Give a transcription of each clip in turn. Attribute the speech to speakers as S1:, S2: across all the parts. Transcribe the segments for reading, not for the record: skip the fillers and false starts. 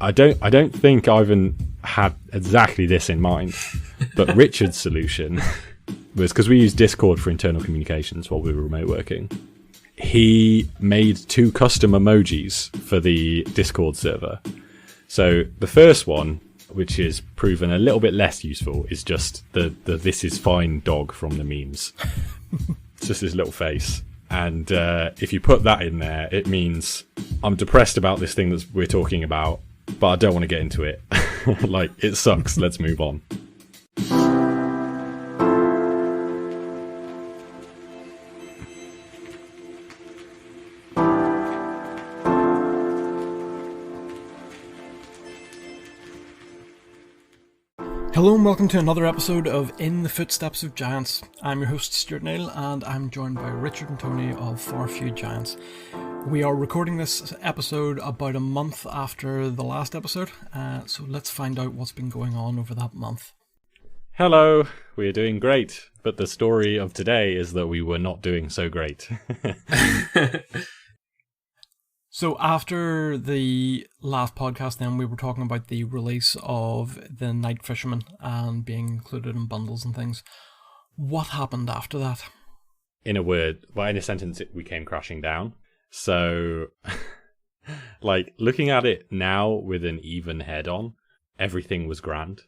S1: I don't think Ivan had exactly this in mind, but Richard's solution was, because we used Discord for internal communications while we were remote working, he made 2 custom emojis for the Discord server. So the first one, which is proven a little bit less useful, is just the "this is fine" dog from the memes. It's just his little face. And if you put that in there, it means I'm depressed about this thing that we're talking about, but I don't want to get into it. Like, it sucks. Let's move on.
S2: Hello and welcome to another episode of In the Footsteps of Giants. I'm your host Stuart Neill and I'm joined by Richard and Tony of Far Few Giants. We are recording this episode about a month after the last episode, so let's find out what's been going on over that month.
S1: Hello, we're doing great, but the story of today is that we were not doing so great.
S2: So after the last podcast then, we were talking about the release of the Night Fisherman and being included in bundles and things. What happened after that?
S1: In a word, well, in a sentence, we came crashing down. So, like, looking at it now with an even head on, everything was grand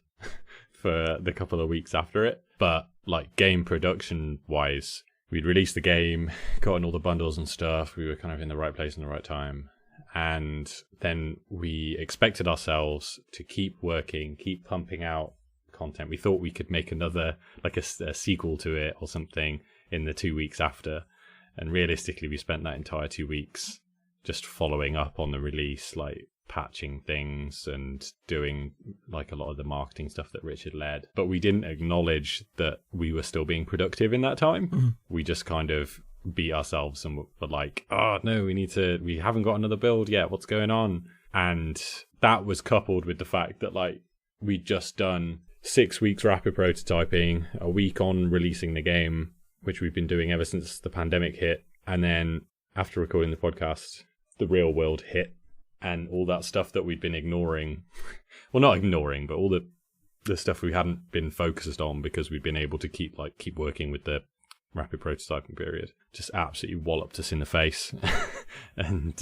S1: for the couple of weeks after it. But, like, game production-wise, we'd released the game, gotten all the bundles and stuff. We were kind of in the right place in the right time. And then we expected ourselves to keep working, keep pumping out content. We thought we could make another, like a sequel to it or something in the 2 weeks after. And realistically, we spent that entire 2 weeks just following up on the release, like patching things and doing like a lot of the marketing stuff that Richard led. But we didn't acknowledge that we were still being productive in that time. Mm-hmm. We just kind of beat ourselves and were like, oh no, we haven't got another build yet. What's going on? And that was coupled with the fact that like we'd just done 6 weeks rapid prototyping, a week on releasing the game, which we've been doing ever since the pandemic hit. And then after recording the podcast, the real world hit. And all that stuff that we'd been ignoring, well, not ignoring, but all the stuff we hadn't been focused on because we'd been able to keep working with the rapid prototyping period, just absolutely walloped us in the face. And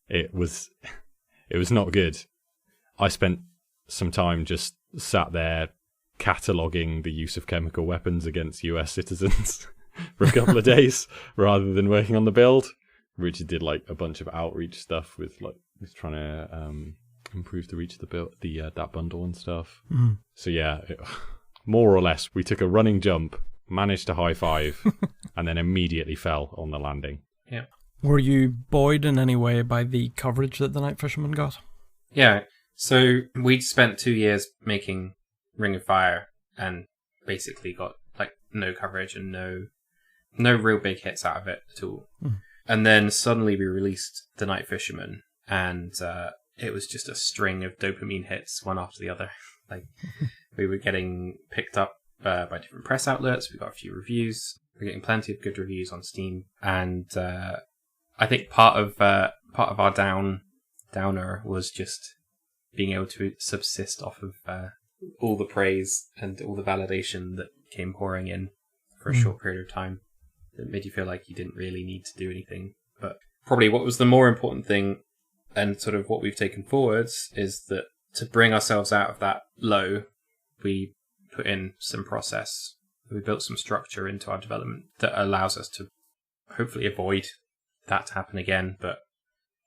S1: it was not good. I spent some time just sat there cataloguing the use of chemical weapons against US citizens for a couple of days rather than working on the build. Richard did like a bunch of outreach stuff with trying to improve the reach of the build, that bundle and stuff. Mm. So yeah, more or less, we took a running jump, managed to high five, and then immediately fell on the landing.
S2: Yeah. Were you buoyed in any way by the coverage that the Night Fisherman got?
S3: Yeah. So we'd spent 2 years making Ring of Fire and basically got like no coverage and no real big hits out of it at all. Mm. And then suddenly we released The Night Fisherman, and it was just a string of dopamine hits, one after the other. Like we were getting picked up by different press outlets. We got a few reviews. We're getting plenty of good reviews on Steam, and I think part of our downer was just being able to subsist off of all the praise and all the validation that came pouring in for a short period of time. That made you feel like you didn't really need to do anything. But probably what was the more important thing, and sort of what we've taken forwards, is that to bring ourselves out of that low, we put in some process. We built some structure into our development that allows us to hopefully avoid that to happen again, but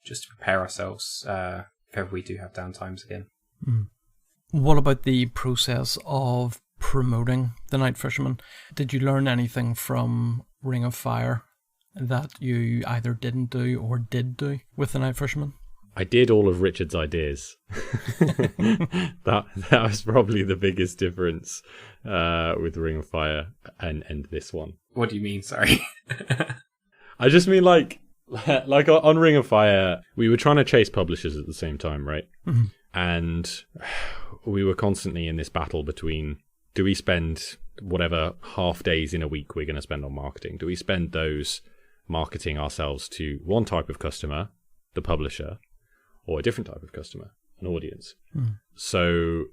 S3: just to prepare ourselves if ever we do have downtimes again.
S2: Mm. What about the process of promoting the Night Fisherman? Did you learn anything from Ring of Fire that you either didn't do or did do with the Night Fisherman?
S1: I did all of Richard's ideas. that was probably the biggest difference with Ring of Fire and this one.
S3: What do you mean? Sorry.
S1: I just mean like on Ring of Fire, we were trying to chase publishers at the same time, right? Mm-hmm. And we were constantly in this battle between, do we spend whatever half days in a week we're going to spend on marketing? Do we spend those marketing ourselves to one type of customer, the publisher, or a different type of customer? an audience. So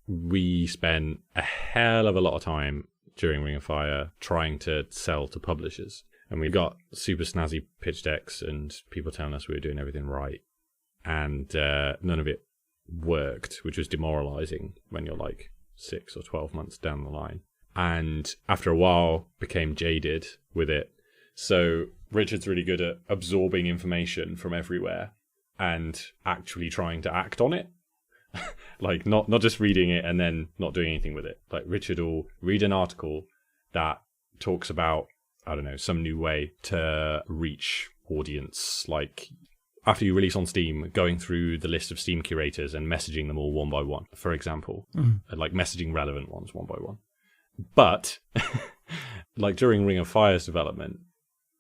S1: we spent a hell of a lot of time during Ring of Fire trying to sell to publishers. And we got super snazzy pitch decks and people telling us we were doing everything right. And none of it worked, which was demoralizing when you're like 6 or 12 months down the line. And after a while, became jaded with it. So Richard's really good at absorbing information from everywhere and actually trying to act on it. Like not just reading it and then not doing anything with it. Like Richard will read an article that talks about, I don't know, some new way to reach audience. Like after you release on Steam, going through the list of Steam curators and messaging them all one by one, for example. Like messaging relevant ones one by one. But like during Ring of Fire's development,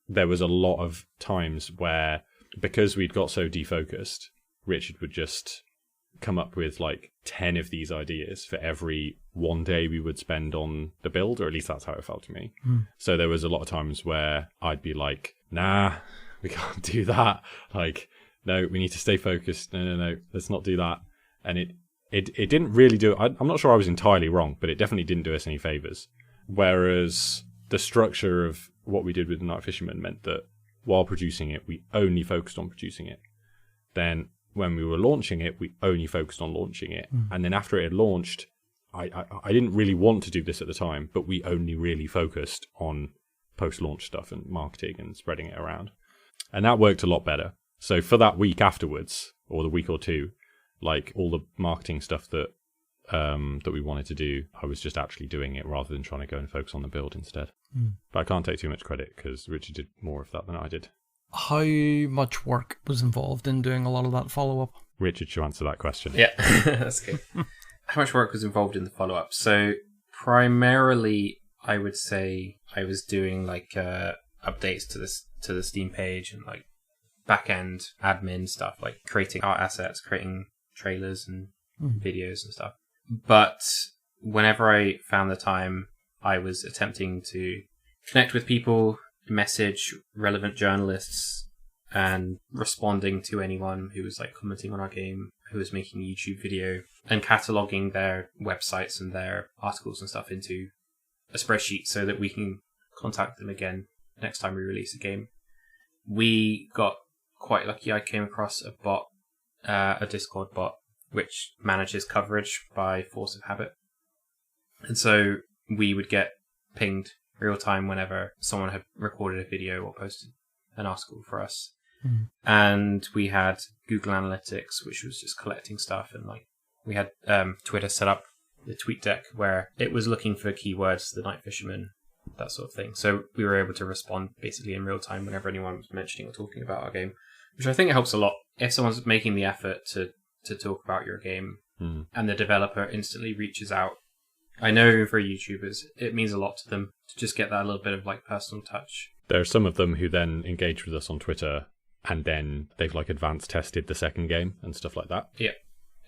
S1: there was a lot of times where, because we'd got so defocused, Richard would just come up with like 10 of these ideas for every one day we would spend on the build, or at least that's how it felt to me. So there was a lot of times where I'd be like, nah, we can't do that. Like, no, we need to stay focused. No, let's not do that. And it didn't really do it. I'm not sure I was entirely wrong, but it definitely didn't do us any favors. Whereas the structure of what we did with the Night Fisherman meant that while producing it, we only focused on producing it. Then when we were launching it, we only focused on launching it. And then after it had launched, I didn't really want to do this at the time, but we only really focused on post-launch stuff and marketing and spreading it around. And that worked a lot better. So for that week afterwards, or the week or two, like all the marketing stuff that we wanted to do, I was just actually doing it rather than trying to go and focus on the build instead. But I can't take too much credit because Richard did more of that than I did.
S2: How much work was involved in doing a lot of that follow-up?
S1: Richard should answer that question.
S3: Yeah, that's good. How much work was involved in the follow-up? So primarily, I would say I was doing like updates to the Steam page and like back-end admin stuff, like creating art assets, creating trailers and videos and stuff. But whenever I found the time, I was attempting to connect with people, message relevant journalists, and responding to anyone who was like commenting on our game, who was making a YouTube video, and cataloging their websites and their articles and stuff into a spreadsheet so that we can contact them again next time we release a game. We got quite lucky. I came across a bot, a Discord bot, which manages coverage by force of habit. And so we would get pinged real time whenever someone had recorded a video or posted an article for us. And we had Google Analytics, which was just collecting stuff, and like we had Twitter set up the tweet deck where it was looking for keywords, the Night Fisherman, that sort of thing. So we were able to respond basically in real time whenever anyone was mentioning or talking about our game, which I think helps a lot. If someone's making the effort to talk about your game and the developer instantly reaches out, I know for YouTubers, it means a lot to them to just get that little bit of like personal touch.
S1: There are some of them who then engage with us on Twitter and then they've like advanced tested the second game and stuff like that.
S3: Yeah.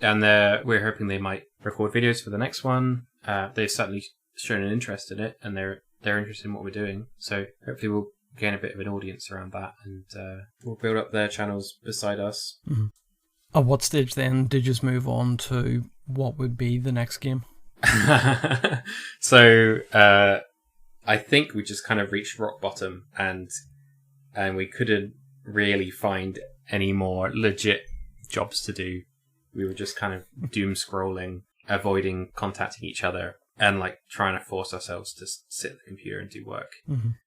S3: And we're hoping they might record videos for the next one. They've certainly shown an interest in it and they're interested in what we're doing. So hopefully we'll gain a bit of an audience around that and we'll build up their channels beside us.
S2: At what stage then did you just move on to what would be the next game?
S3: So I think we just kind of reached rock bottom and we couldn't really find any more legit jobs to do. We were just kind of doom scrolling, avoiding contacting each other, and like trying to force ourselves to sit at the computer and do work.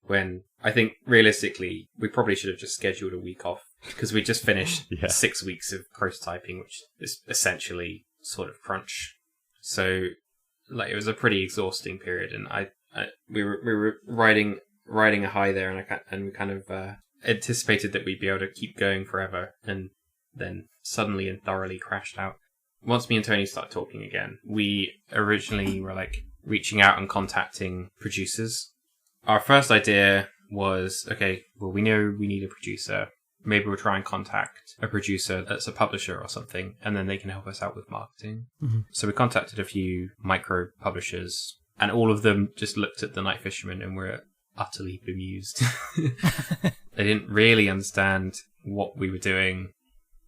S3: When I think realistically we probably should have just scheduled a week off because we just finished 6 weeks of prototyping, which is essentially sort of crunch. So like it was a pretty exhausting period, and we were riding a high there, and we kind of anticipated that we'd be able to keep going forever, and then suddenly and thoroughly crashed out. Once me and Tony started talking again, we originally were like reaching out and contacting producers. Our first idea was, okay, well, we know we need a producer. Maybe we'll try and contact a producer that's a publisher or something, and then they can help us out with marketing. So we contacted a few micro publishers, and all of them just looked at the Night Fisherman and were utterly bemused. They didn't really understand what we were doing,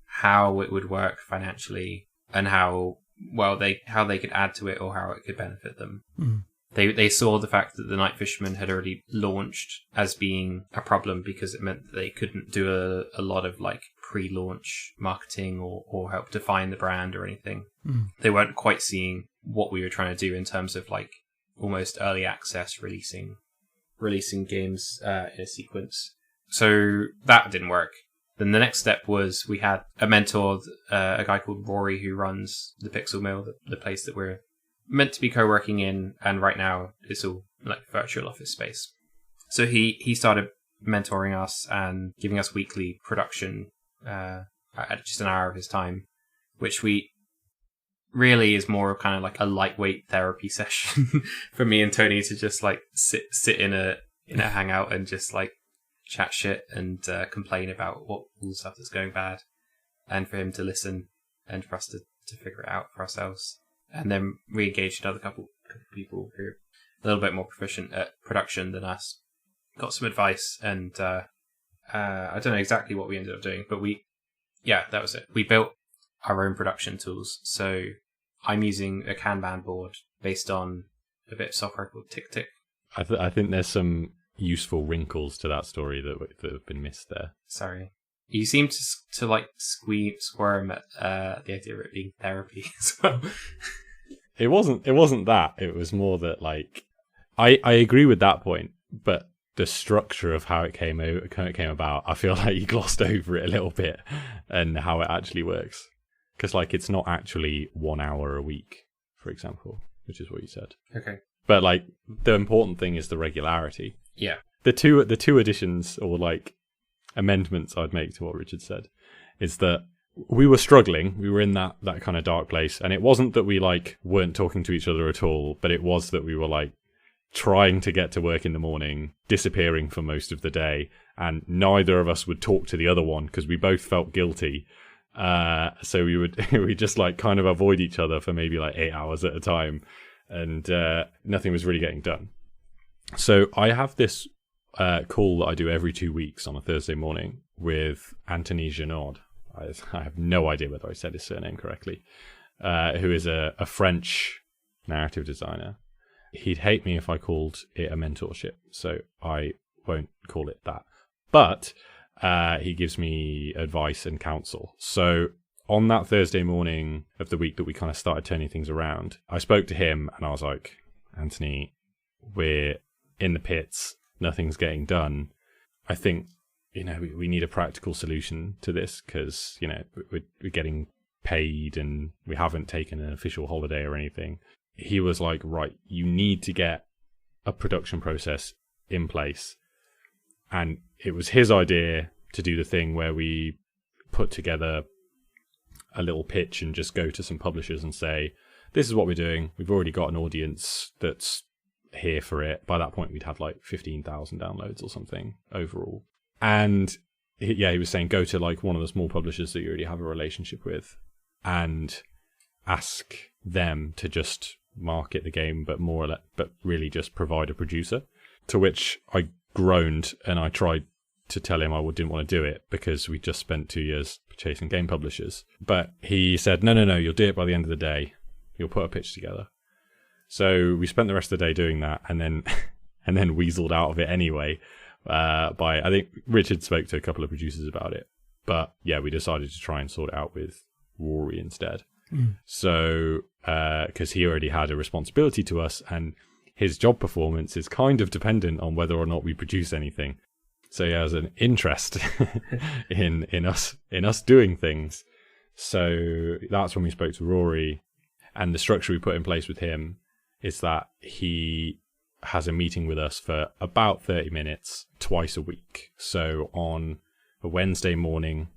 S3: how it would work financially, and how they could add to it or how it could benefit them. They saw the fact that the Night Fisherman had already launched as being a problem because it meant that they couldn't do a lot of like pre-launch marketing or help define the brand or anything. They weren't quite seeing what we were trying to do in terms of like almost early access releasing games in a sequence. So that didn't work. Then the next step was we had a mentor, a guy called Rory, who runs the Pixel Mill, the place that we're meant to be co-working in, and right now it's all like virtual office space. So he started mentoring us and giving us weekly production at just an hour of his time, which we really is more of kind of like a lightweight therapy session for me and Tony to just like sit in a hangout and just like chat shit and complain about all the stuff that's going bad, and for him to listen and for us to figure it out for ourselves. And then we engaged another couple people who are a little bit more proficient at production than us, got some advice, and I don't know exactly what we ended up doing, but that was it. We built our own production tools. So I'm using a Kanban board based on a bit of software called TickTick.
S1: I think there's some useful wrinkles to that story that have been missed there.
S3: Sorry. You seem to like squirm at the idea of it being therapy as well.
S1: It wasn't that. It was more that like I agree with that point, but the structure of how it came about, I feel like you glossed over it a little bit and how it actually works. Because like it's not actually 1 hour a week, for example, which is what you said.
S3: Okay.
S1: But like the important thing is the regularity.
S3: Yeah.
S1: The two additions or like amendments I'd make to what Richard said is that we were struggling. We were in that kind of dark place, and it wasn't that we like weren't talking to each other at all, but it was that we were like trying to get to work in the morning, disappearing for most of the day, and neither of us would talk to the other one because we both felt guilty. So we just like kind of avoid each other for maybe like 8 hours at a time, and nothing was really getting done. So I have this call that I do every 2 weeks on a Thursday morning with Anthony Genard. I have no idea whether I said his surname correctly, who is a French narrative designer. He'd hate me if I called it a mentorship, so I won't call it that. But he gives me advice and counsel. So on that Thursday morning of the week that we kind of started turning things around, I spoke to him and I was like, Anthony, we're in the pits. Nothing's getting done. I think, we need a practical solution to this because, we're getting paid and we haven't taken an official holiday or anything. He was like, right, you need to get a production process in place. And it was his idea to do the thing where we put together a little pitch and just go to some publishers and say, this is what we're doing. We've already got an audience that's here for it. By that point, we'd had like 15,000 downloads or something overall. And he was saying, go to like one of the small publishers that you already have a relationship with and ask them to just market the game, but really just provide a producer. To which I groaned and I tried to tell him I didn't want to do it because we just spent 2 years chasing game publishers. But he said, no, you'll do it by the end of the day. You'll put a pitch together. So we spent the rest of the day doing that, and then weaseled out of it anyway. I think Richard spoke to a couple of producers about it, but yeah, we decided to try and sort it out with Rory instead. So because he already had a responsibility to us, and his job performance is kind of dependent on whether or not we produce anything. So he has an interest in us doing things. So that's when we spoke to Rory, and the structure we put in place with him is that he has a meeting with us for about 30 minutes twice a week. So on a Wednesday morning,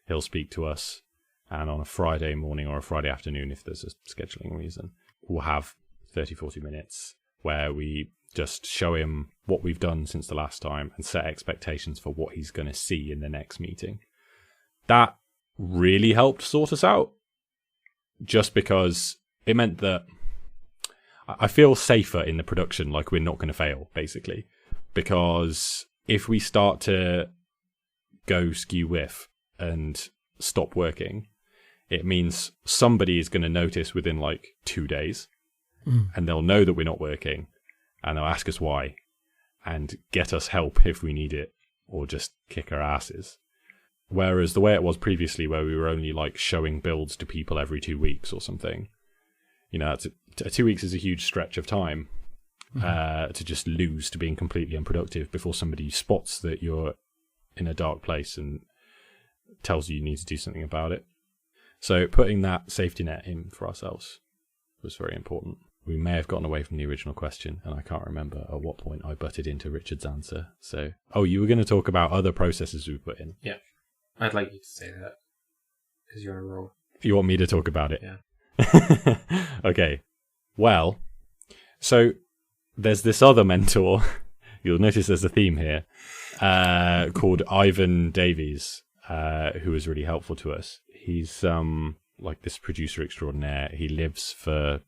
S1: he'll speak to us, and on a Friday morning or a Friday afternoon, if there's a scheduling reason, we'll have 30, 40 minutes where we just show him what we've done since the last time and set expectations for what he's going to see in the next meeting. That really helped sort us out, just because it meant that I feel safer in the production, like we're not going to fail, basically. Because if we start to go skew whiff and stop working, it means somebody is going to notice within like 2 days, and they'll know that we're not working, and they'll ask us why, and get us help if we need it, or just kick our asses. Whereas the way it was previously, where we were only like showing builds to people every 2 weeks or something, you know, 2 weeks is a huge stretch of time to just lose to being completely unproductive before somebody spots that you're in a dark place and tells you need to do something about it. So putting that safety net in for ourselves was very important. We may have gotten away from the original question, and I can't remember at what point I butted into Richard's answer. So, you were going to talk about other processes we put in.
S3: Yeah. I'd like you to say that, because you're on a roll.
S1: You want me to talk about it?
S3: Yeah.
S1: Okay. Well, so there's this other mentor, you'll notice there's a theme here, called Ivan Davies, who was really helpful to us. He's like this producer extraordinaire. He lives for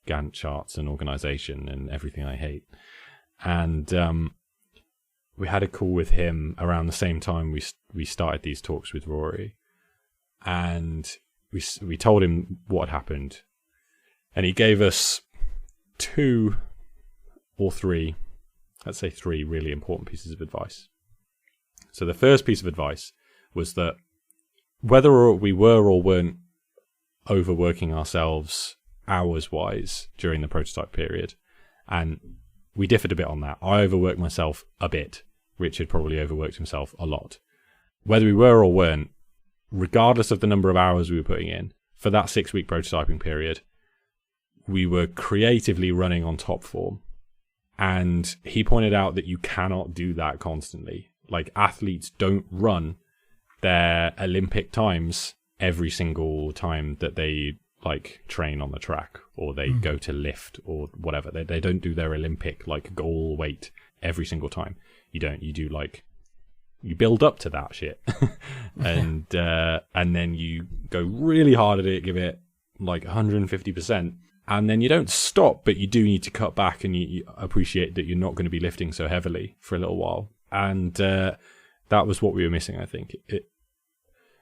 S1: Gantt charts and organization and everything I hate. And we had a call with him around the same time we started these talks with Rory, and we told him what had happened, and he gave us 2 or 3, let's say 3 really important pieces of advice. So the first piece of advice was that whether we were or weren't overworking ourselves hours-wise during the prototype period, and we differed a bit on that. I overworked myself a bit. Richard probably overworked himself a lot. Whether we were or weren't, regardless of the number of hours we were putting in, for that 6-week prototyping period, we were creatively running on top form. And he pointed out that you cannot do that constantly. Like, athletes don't run their Olympic times every single time that they like train on the track, or they go to lift or whatever. They don't do their Olympic like goal weight every single time. You don't. You do like, you build up to that shit, and then you go really hard at it, give it like 150%, and then you don't stop, but you do need to cut back, and you appreciate that you're not going to be lifting so heavily for a little while. And that was what we were missing, I think.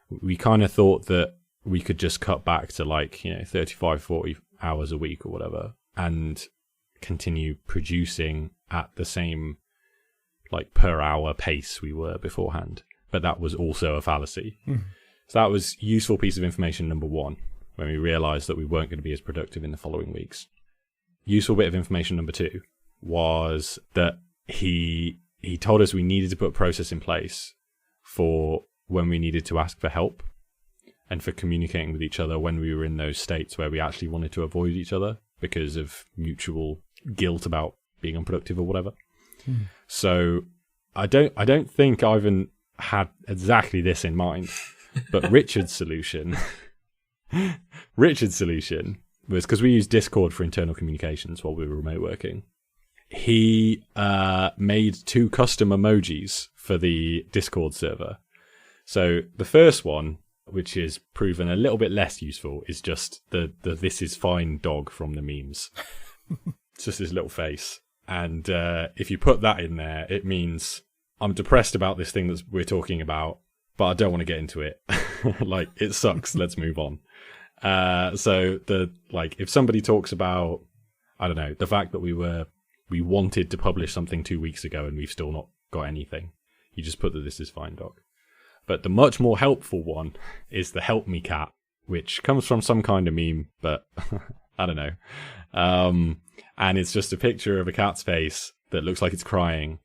S1: We kind of thought that we could just cut back to like, 35, 40 hours a week or whatever, and continue producing at the same like per hour pace we were beforehand. But that was also a fallacy. So that was useful piece of information number 1, when we realized that we weren't going to be as productive in the following weeks. Useful bit of information number 2 was that he told us we needed to put a process in place for when we needed to ask for help, and for communicating with each other when we were in those states where we actually wanted to avoid each other because of mutual guilt about being unproductive or whatever. So I don't think Ivan had exactly this in mind, but Richard's solution was, because we used Discord for internal communications while we were remote working. He made 2 custom emojis for the Discord server. So the first one, which is proven a little bit less useful, is just the "this is fine" dog from the memes. It's just his little face. And if you put that in there, it means I'm depressed about this thing that we're talking about, but I don't want to get into it. Like, it sucks. Let's move on. So if somebody talks about, I don't know, the fact that we wanted to publish something 2 weeks ago and we've still not got anything, you just put the "this is fine" dog. But the much more helpful one is the "help me cat," which comes from some kind of meme, but I don't know. And it's just a picture of a cat's face that looks like it's crying.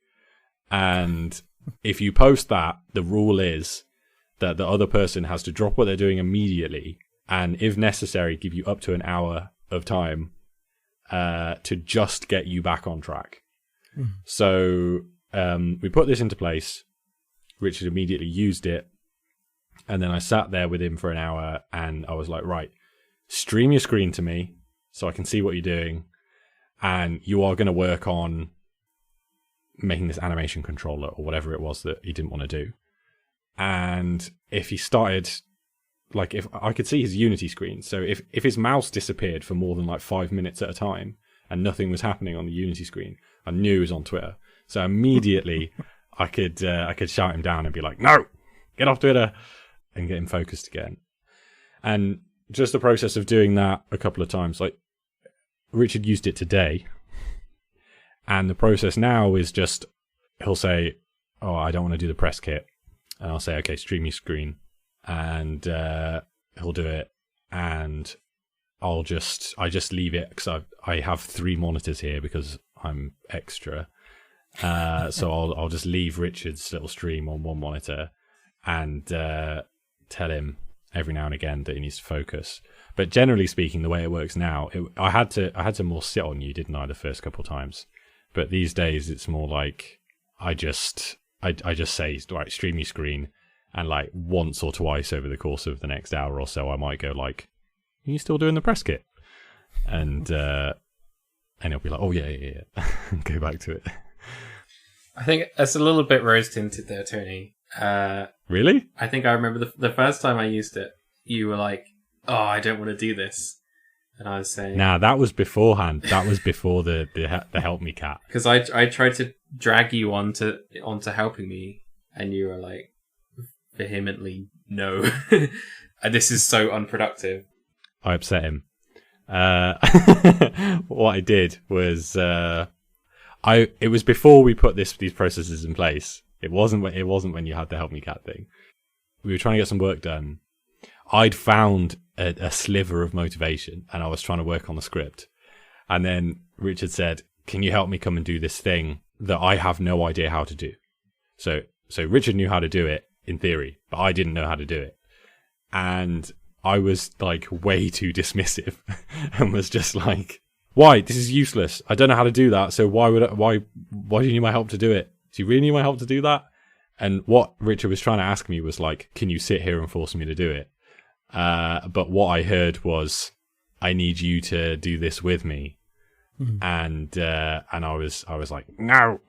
S1: And if you post that, the rule is that the other person has to drop what they're doing immediately, and if necessary, give you up to an hour of time to just get you back on track. So we put this into place. Richard immediately used it, and then I sat there with him for an hour, and I was like, right, stream your screen to me so I can see what you're doing, and you are going to work on making this animation controller or whatever it was that he didn't want to do. And if he started, like, if I could see his Unity screen, so if his mouse disappeared for more than like 5 minutes at a time and nothing was happening on the Unity screen, I knew he was on Twitter. So immediately I could shout him down and be like, "No, get off Twitter," and get him focused again. And just the process of doing that a couple of times, like Richard used it today, and the process now is just he'll say, "Oh, I don't want to do the press kit," and I'll say, "Okay, stream your screen," and he'll do it, and I just leave it because I have 3 monitors here because I'm extra, so I'll just leave Richard's little stream on one monitor and tell him every now and again that he needs to focus. But generally speaking, the way it works now, I had to more sit on you, didn't I, the first couple of times? But these days it's more like I just say, right, stream your screen, and like once or twice over the course of the next hour or so, I might go like, "Are you still doing the press kit?" And he'll be like, "Oh yeah," and go back to it.
S3: I think it's a little bit rose tinted there, Tony.
S1: Really?
S3: I think I remember the first time I used it, you were like, "Oh, I don't want to do this," and I was saying,
S1: "Nah, that was beforehand. That was before the help me cat."
S3: Because I tried to drag you onto helping me, and you were like vehemently no. And this is so unproductive.
S1: I upset him. What I did was it was before we put these processes in place. It wasn't when you had the help me cat thing. We were trying to get some work done. I'd found a sliver of motivation, and I was trying to work on the script. And then Richard said, "Can you help me come and do this thing that I have no idea how to do?" So Richard knew how to do it in theory, but I didn't know how to do it. And I was like way too dismissive and was just like, "Why? This is useless. I don't know how to do that. So why do you need my help to do it? Do you really need my help to do that?" And what Richard was trying to ask me was like, "Can you sit here and force me to do it?" But what I heard was, "I need you to do this with me." Mm-hmm. And I was like, "No,"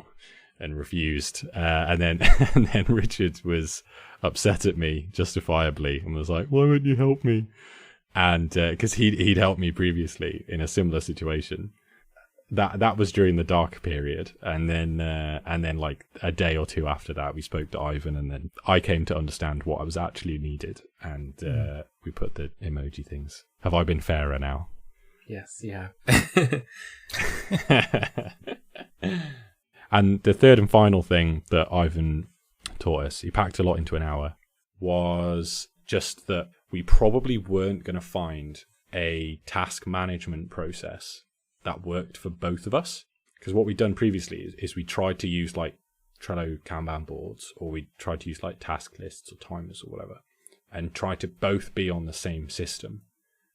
S1: and refused. And then Richard was upset at me, justifiably, and was like, "Why won't you help me?" And because he'd helped me previously in a similar situation. That was during the dark period, and then like a day or two after that, we spoke to Ivan, and then I came to understand what I was actually needed, and we put the emoji things. Have I been fairer now?
S3: Yes, yeah.
S1: And the third and final thing that Ivan taught us, he packed a lot into an hour, was just that we probably weren't going to find a task management process that worked for both of us. Because what we'd done previously is we tried to use like Trello Kanban boards, or we tried to use like task lists or timers or whatever, and try to both be on the same system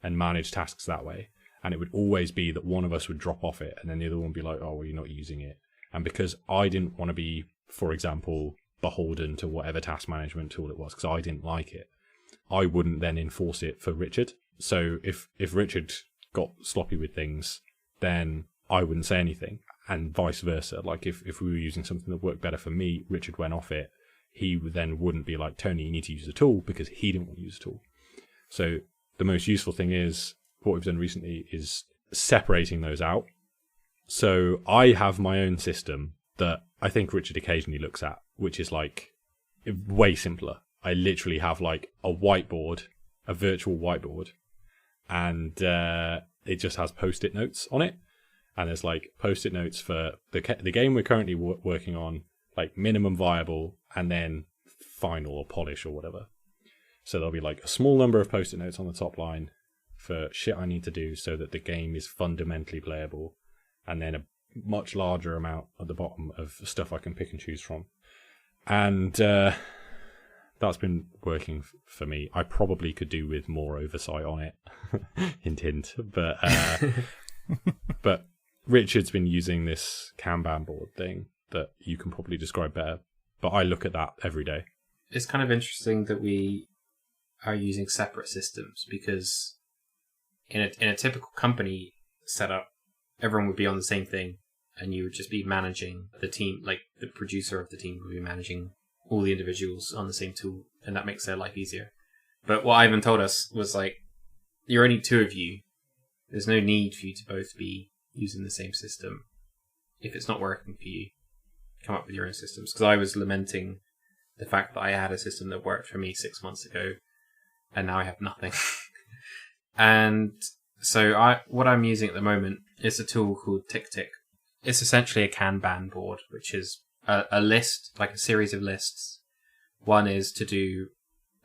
S1: and manage tasks that way. And it would always be that one of us would drop off it, and then the other one would be like, "Oh, well, you're not using it." And because I didn't want to be, for example, beholden to whatever task management tool it was, because I didn't like it, I wouldn't then enforce it for Richard. So if Richard got sloppy with things, then I wouldn't say anything, and vice versa. Like if we were using something that worked better for me, Richard went off it, he then wouldn't be like, "Tony, you need to use the tool," because he didn't want to use the tool. So the most useful thing is, what we've done recently is separating those out. So I have my own system that I think Richard occasionally looks at, which is like way simpler. I literally have like a whiteboard, a virtual whiteboard, and it just has post-it notes on it. And there's like post-it notes for the game we're currently working on, like minimum viable, and then final or polish or whatever. So there'll be like a small number of post-it notes on the top line for shit I need to do so that the game is fundamentally playable, and then a much larger amount at the bottom of stuff I can pick and choose from. And that's been working for me. I probably could do with more oversight on it. Hint, hint. But Richard's been using this Kanban board thing that you can probably describe better. But I look at that every day.
S3: It's kind of interesting that we are using separate systems, because in a typical company setup, everyone would be on the same thing, and you would just be managing the team, like the producer of the team would be managing all the individuals on the same tool, and that makes their life easier. But what Ivan told us was like, you're only 2 of you. There's no need for you to both be using the same system. If it's not working for you, come up with your own systems. Because I was lamenting the fact that I had a system that worked for me 6 months ago, and now I have nothing. And so what I'm using at the moment is a tool called TickTick. It's essentially a Kanban board, which is a list, like a series of lists. One is to do,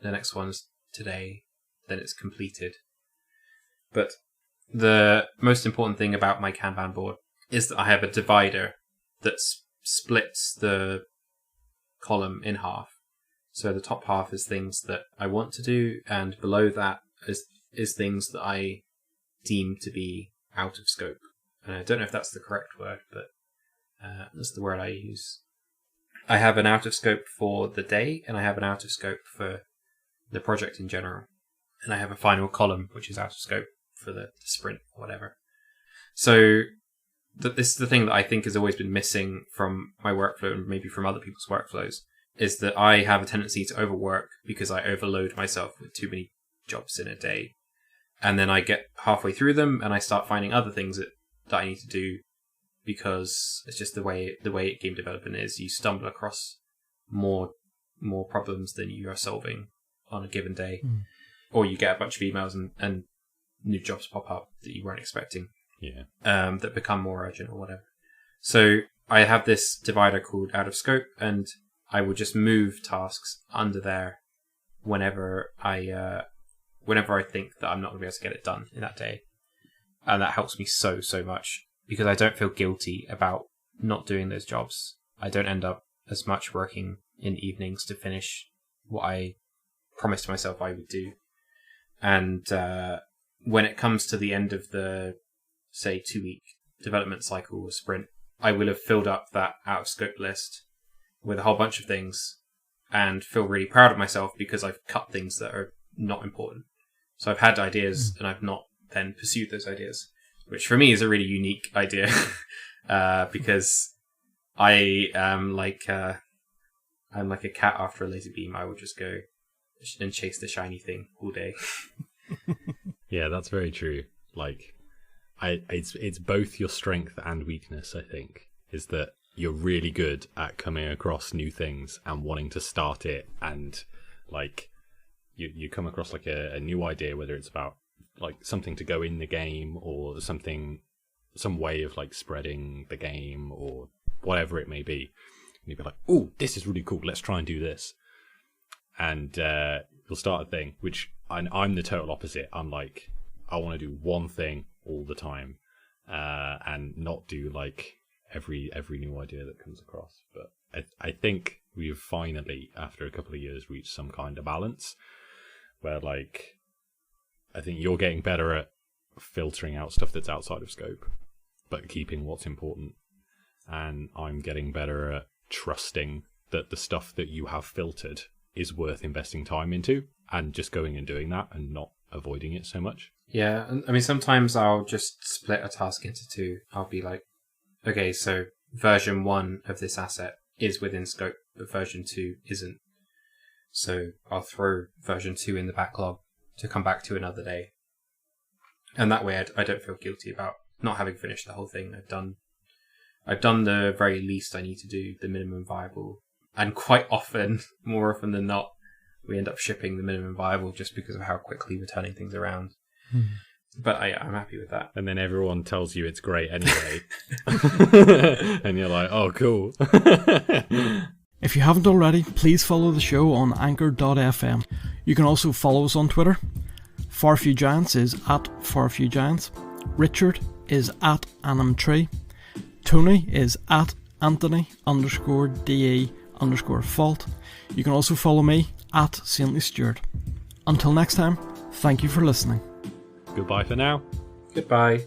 S3: the next one's today, then it's completed. But the most important thing about my Kanban board is that I have a divider that splits the column in half. So the top half is things that I want to do, and below that is things that I deem to be out of scope. And I don't know if that's the correct word, but that's the word I use. I have an out of scope for the day, and I have an out of scope for the project in general. And I have a final column, which is out of scope for the sprint or whatever. So this is the thing that I think has always been missing from my workflow, and maybe from other people's workflows, is that I have a tendency to overwork because I overload myself with too many jobs in a day. And then I get halfway through them and I start finding other things that I need to do, because it's just the way game development is. You stumble across more problems than you are solving on a given day. Or you get a bunch of emails and new jobs pop up that you weren't expecting.
S1: Yeah.
S3: That become more urgent or whatever. So I have this divider called out of scope, and I will just move tasks under there whenever I think that I'm not going to be able to get it done in that day. And that helps me so much, because I don't feel guilty about not doing those jobs. I don't end up as much working in evenings to finish what I promised myself I would do. And when it comes to the end of the, say, 2-week development cycle or sprint, I will have filled up that out of scope list with a whole bunch of things and feel really proud of myself because I've cut things that are not important. So I've had ideas and I've not then pursued those ideas, which for me is a really unique idea because I am like a cat after a laser beam. I will just go and chase the shiny thing all day.
S1: Yeah, that's very true. Like, it's both your strength and weakness, I think, is that you're really good at coming across new things and wanting to start it, and like you come across like a new idea, whether it's about like something to go in the game or some way of like spreading the game or whatever it may be. And you'll be like, oh, this is really cool, let's try and do this. And you'll start a thing, which I'm the total opposite. I'm like, I want to do one thing all the time and not do like every new idea that comes across. But I think we've finally, after a couple of years, reached some kind of balance where, like, I think you're getting better at filtering out stuff that's outside of scope, but keeping what's important. And I'm getting better at trusting that the stuff that you have filtered is worth investing time into, and just going and doing that and not avoiding it so much.
S3: Yeah, I mean, sometimes I'll just split a task into two. I'll be like, okay, so version 1 of this asset is within scope, but version 2 isn't. So I'll throw version 2 in the backlog to come back to another day. And that way I don't feel guilty about not having finished the whole thing. I've done the very least I need to do, the minimum viable. And quite often, more often than not, we end up shipping the minimum viable just because of how quickly we're turning things around. But I'm happy with that.
S1: And then everyone tells you it's great anyway. And you're like, oh, cool.
S2: If you haven't already, please follow the show on anchor.fm. You can also follow us on Twitter. FarFewGiants is at FarFewGiants. Richard is at AnimTree. Tony is at Anthony_DE_fault. You can also follow me at Saintly Stuart. Until next time, thank you for listening.
S1: Goodbye for now.
S3: Goodbye.